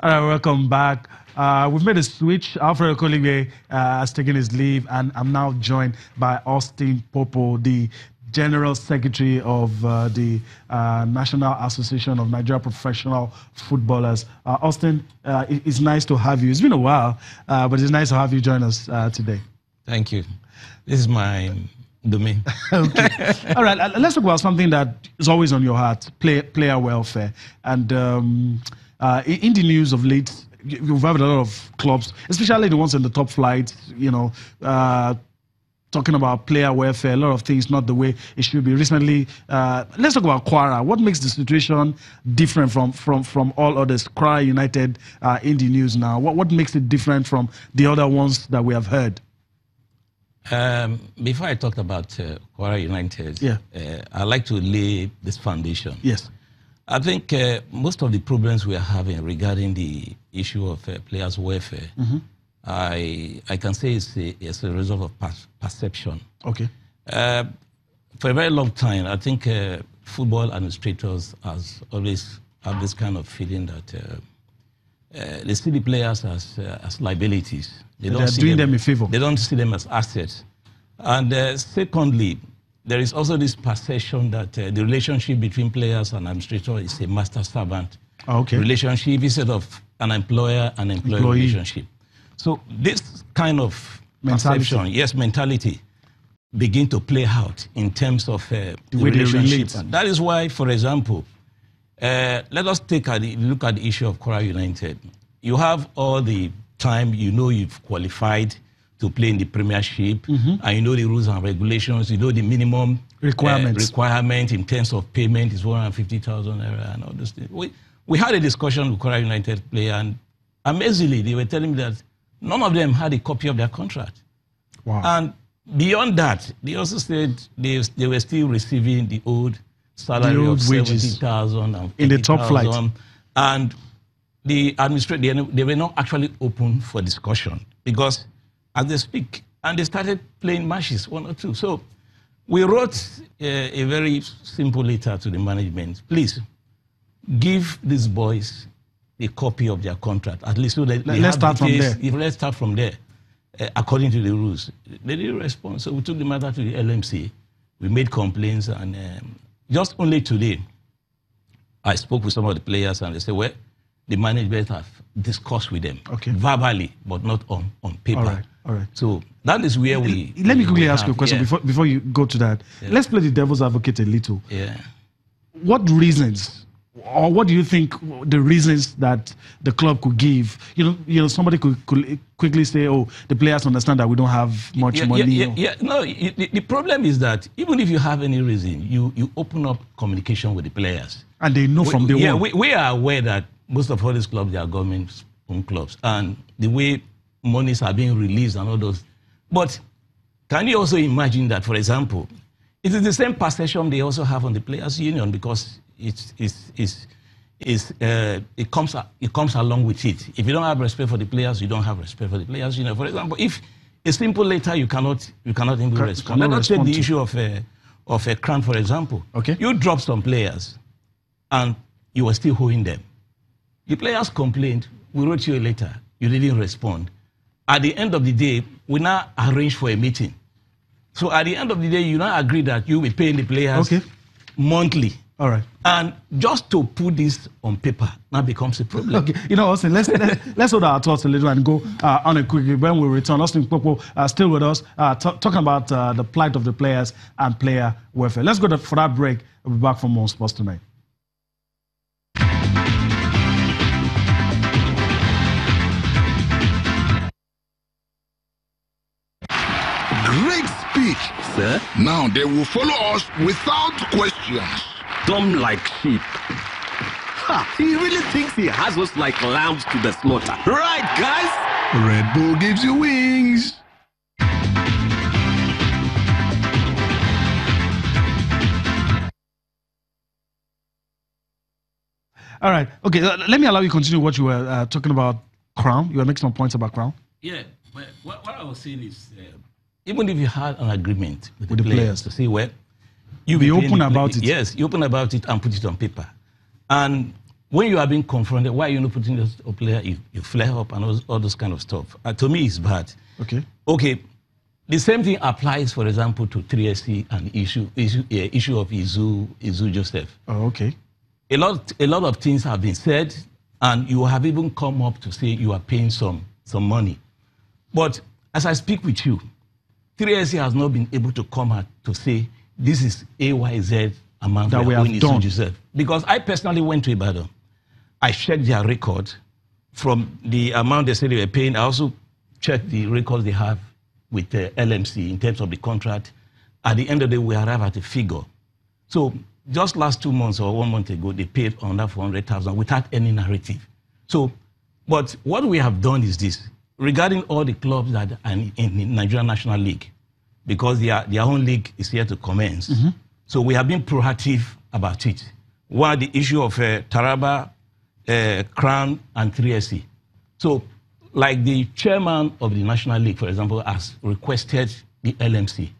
All right, welcome back. We've made a switch. Alfred Okoligwe has taken his leave, and I'm now joined by Austin Popo, the General Secretary of the National Association of Nigeria Professional Footballers. Austin, it's nice to have you. It's been a while, but it's nice to have you join us today. Thank you. This is my domain. Okay. All right, let's talk about something that is always on your heart, player welfare. And in the news of late, you've had a lot of clubs, especially the ones in the top flight, you know, talking about player welfare, a lot of things not the way it should be. Recently, let's talk about Kwara. What makes the situation different from all others? Kwara United in the news now. What makes it different from the other ones that we have heard? Before I talk about Kwara United, yeah. I'd like to lay this foundation. Yes. I think most of the problems we are having regarding the issue of players' welfare, I can say it's a result of perception. Okay. For a very long time, I think football administrators has always have this kind of feeling that they see the players as liabilities. They are doing them a favor. They don't see them as assets. And secondly, there is also this perception that the relationship between players and administrator is a master-servant relationship instead of an employer and employee relationship. So this kind of perception, mentality, begin to play out in terms of the relationship. That is why, for example, let us take a look at the issue of Kwara United. You have all the time, you know you've qualified to play in the Premiership, and you know the rules and regulations, you know the minimum requirement in terms of payment is 150,000 naira and all those things. We had a discussion with Kwara United player, and amazingly, they were telling me that none of them had a copy of their contract. Wow. And beyond that, they also said they were still receiving the old salary of 70,000 and in the top flight. And the administrator, they were not actually open for discussion because as they speak, and they started playing matches, 1 or 2. So we wrote a very simple letter to the management. Please, give these boys a copy of their contract, at least so that let's start from there. Let's start from there, according to the rules. They didn't respond, so we took the matter to the LMC. We made complaints, and just only today, I spoke with some of the players, and they said, well, the management have discussed with them verbally, but not on paper. All right. So that is where we... Let me quickly ask you a question before you go to that. Yeah. Let's play the devil's advocate a little. Yeah. What reasons, or what do you think the reasons that the club could give? You know, somebody could quickly say, oh, the players understand that we don't have much money. No, the problem is that even if you have any reason, you open up communication with the players. And they know from day one. Yeah, we are aware that most of all these clubs, they are government-owned clubs. And the way monies are being released and all those. But can you also imagine that, for example, it is the same perception they also have on the players' union because it comes along with it. If you don't have respect for the players, you don't have respect for the players' union. For example, if a simple letter you cannot even respond. Let us take the issue of a crown, for example. Okay. You drop some players and you were still owing them. The players complained, we wrote you a letter, you didn't respond. At the end of the day, we now arrange for a meeting. So at the end of the day, you now agree that you will pay the players monthly. All right. And just to put this on paper now becomes a problem. Okay. You know, Austin, let's hold our thoughts a little and go on a quick. When we return, Austin Popo still with us, talking about the plight of the players and player welfare. Let's go for that break. We'll be back for more sports tonight. Great speech, sir. Now they will follow us without questions. Dumb like sheep. Ha! He really thinks he has us like lambs to the slaughter. Right, guys? Red Bull gives you wings. All right. Okay, let me allow you to continue what you were talking about Crown. You were making some points about Crown. Yeah, but what I was saying is... even if you had an agreement with the players to say, well, you be open about it. Yes, you open about it and put it on paper. And when you are being confronted, why are you not putting a player? You flare up and all those kind of stuff. To me, it's bad. Okay. Okay. The same thing applies, for example, to 3SC and issue of Izu Joseph. Oh, okay. A lot of things have been said, and you have even come up to say you are paying some money. But as I speak with you, 3SC has not been able to come out to say this is AYZ amount that we have done. Joseph. Because I personally went to Ibadan. I checked their record from the amount they said they were paying. I also checked the records they have with the LMC in terms of the contract. At the end of the day, we arrive at a figure. So just last 2 months or 1 month ago, they paid under 400,000 without any narrative. So, but what we have done is this, regarding all the clubs that are in the Nigerian National League, because their own league is here to commence. Mm-hmm. So we have been proactive about it. One, the issue of Taraba, Crown, and 3SC. So, like the chairman of the National League, for example, has requested the LMC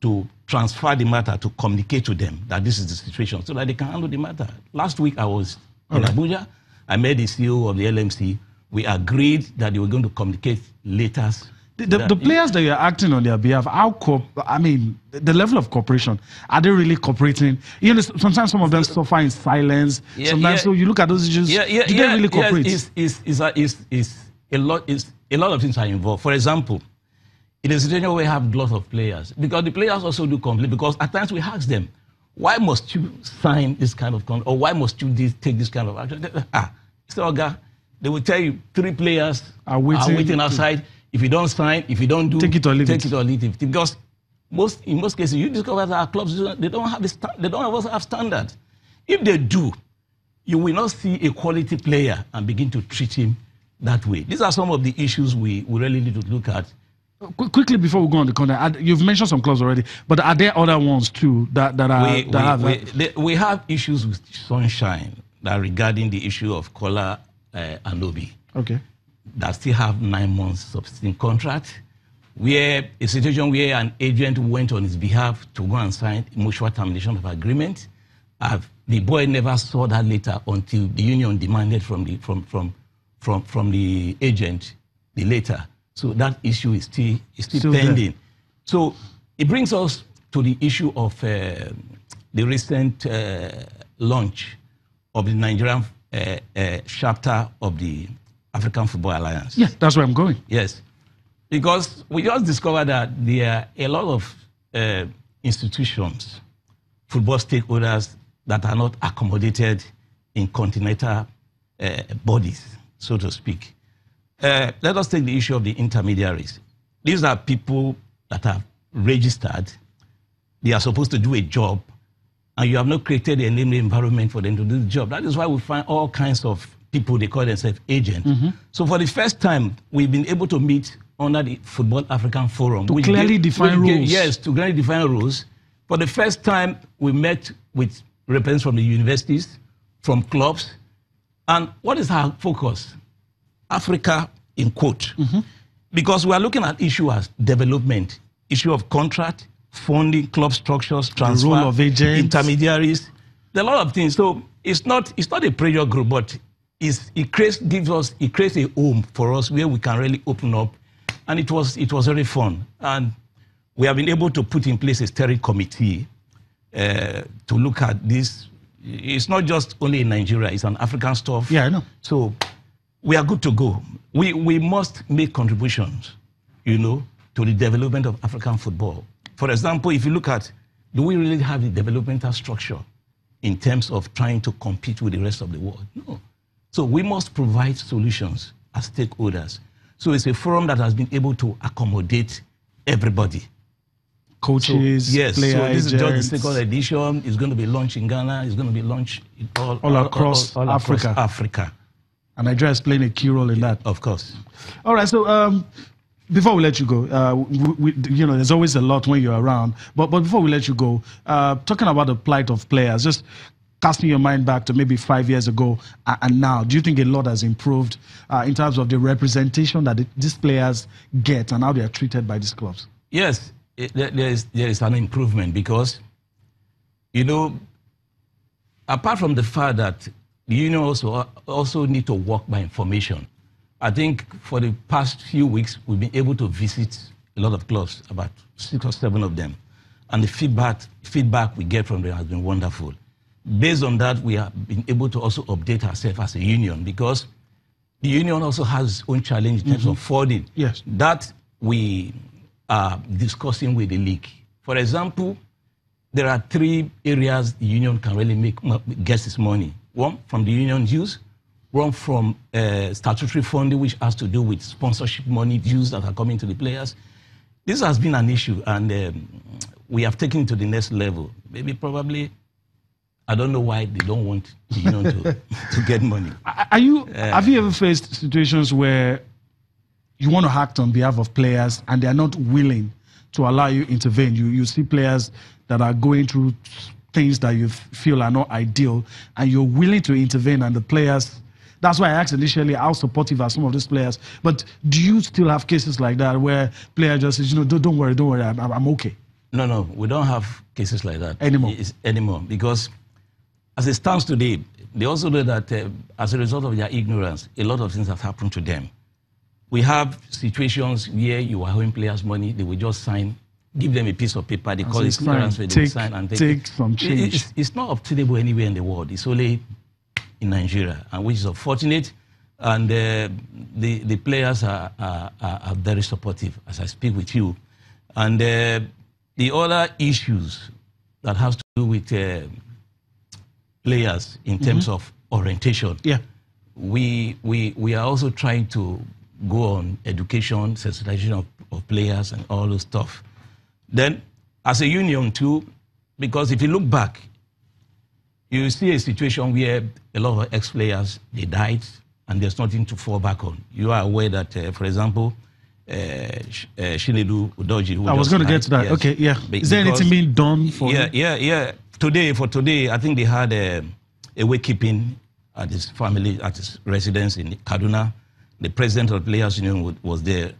to transfer the matter, to communicate to them that this is the situation so that they can handle the matter. Last week I was in Abuja. I met the CEO of the LMC. We agreed that they were going to communicate later. The players that you're acting on their behalf, the level of cooperation, are they really cooperating? You know, sometimes some of them suffer in silence. Sometimes, so you look at those issues, do they really cooperate? A lot of things are involved. For example, it is a situation where we have lots of players, because the players also do complain, because at times we ask them, why must you sign this kind of contract, or why must you take this kind of action? They will tell you 3 players are waiting outside. If you don't sign, if you don't do, take it or leave it. Because in most cases, you discover that our clubs, they don't have standards. If they do, you will not see a quality player and begin to treat him that way. These are some of the issues we really need to look at. Quickly before we go on the content, you've mentioned some clubs already, but are there other ones too we have issues with Sunshine that regarding the issue of Kola and Obi. Okay. That still have 9 months subsisting contract, where a situation where an agent went on his behalf to go and sign a mutual termination of agreement. The boy never saw that letter until the union demanded from the agent the letter. So that issue is still pending. There. So it brings us to the issue of the recent launch of the Nigerian chapter of the African Football Alliance. Yeah, that's where I'm going. Yes, because we just discovered that there are a lot of institutions, football stakeholders that are not accommodated in continental bodies, so to speak. Let us take the issue of the intermediaries. These are people that are registered. They are supposed to do a job, and you have not created a named environment for them to do the job. That is why we find all kinds of people, they call themselves agents. Mm-hmm. So for the first time, we've been able to meet under the Football African Forum. To clearly define rules. Yes, to clearly define rules. For the first time, we met with representatives from the universities, from clubs. And what is our focus? Africa in quote. Mm-hmm. Because we are looking at issue as development, issue of contract, funding, club structures, transfer, the role of agents, intermediaries. There are a lot of things. So it's not a pressure group, but it creates a home for us where we can really open up. And it was very fun. And we have been able to put in place a steering committee to look at this. It's not just only in Nigeria, it's an African stuff. Yeah, I know. So we are good to go. We must make contributions, to the development of African football. For example, if you look at, do we really have the developmental structure in terms of trying to compete with the rest of the world? No. So we must provide solutions as stakeholders. So it's a forum that has been able to accommodate everybody. Coaches, yes. Player So this agents. is just the second edition. It's going to be launched in Ghana. It's going to be launched all across Africa. And Nigeria is playing a key role in that. Of course. All right. So before we let you go, there's always a lot when you're around. But before we let you go, talking about the plight of players, just casting your mind back to maybe 5 years ago and now, do you think a lot has improved in terms of the representation that these players get and how they are treated by these clubs? Yes, there is an improvement because, apart from the fact that the union also need to work by information. I think for the past few weeks, we've been able to visit a lot of clubs, about 6 or 7 of them. And the feedback we get from them has been wonderful. Based on that, we have been able to also update ourselves as a union, because the union also has its own challenge in terms of funding. Yes. That we are discussing with the league. For example, there are 3 areas the union can really gets its money. One, from the union dues. One, from statutory funding, which has to do with sponsorship money dues that are coming to the players. This has been an issue, and we have taken it to the next level. Maybe probably, I don't know why they don't want the union to get money. Have you ever faced situations where you want to act on behalf of players and they are not willing to allow you intervene? You see players that are going through things that you feel are not ideal, and you're willing to intervene, and the players... That's why I asked initially how supportive are some of these players. But do you still have cases like that where players just say, don't worry, I'm okay? No, we don't have cases like that anymore. Because as it stands today, they also know that as a result of their ignorance, a lot of things have happened to them. We have situations where you are owing players money, they will just sign, give them a piece of paper, they call it clearance, they will sign and take some change. It's not obtainable anywhere in the world. It's only in Nigeria, and which is unfortunate. And the players are very supportive as I speak with you. And the other issues that has to do with players in terms of orientation. Yeah, we are also trying to go on education, sensitization of players and all those stuff. Then, as a union too, because if you look back, you see a situation where a lot of ex-players, they died, and there's nothing to fall back on. You are aware that, for example, Shinedu Udoji. I was going to get to that. Yes. Okay, yeah. Is there anything being done for him? Yeah. Today, I think they had a wakekeeping at his family, at his residence in Kaduna. The president of the Players Union was there,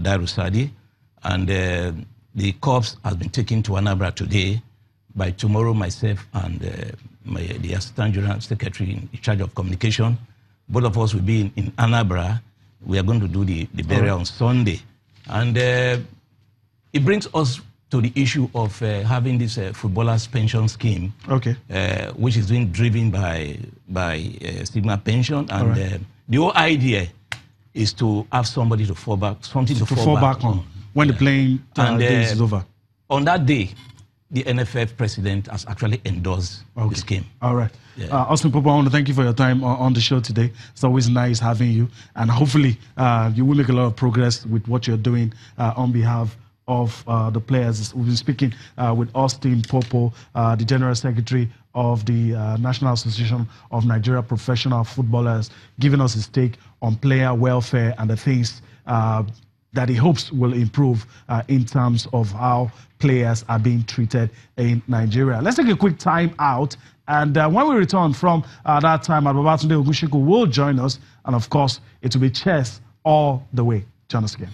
Dairu Sadi, and the corpse has been taken to Anambra today. By tomorrow, myself and the Assistant General Secretary in charge of communication, both of us will be in Anambra. We are going to do the burial on Sunday. And it brings us to the issue of having this footballers' pension scheme, which is being driven by Stigma Pension. And the whole idea is to have somebody to fall back, something to fall back on when the playing days is over. On that day, the NFF president has actually endorsed the scheme. All right. Yeah. Austin Popo, I want to thank you for your time on the show today. It's always nice having you. And hopefully you will make a lot of progress with what you're doing on behalf of the players. We've been speaking with Austin Popo, the General Secretary of the National Association of Nigeria Professional Footballers, giving us his take on player welfare and the things that he hopes will improve in terms of how players are being treated in Nigeria. Let's take a quick time out, and when we return from that time, Babatunde Ogunshiku will join us, and of course, it will be chess all the way. Join us again.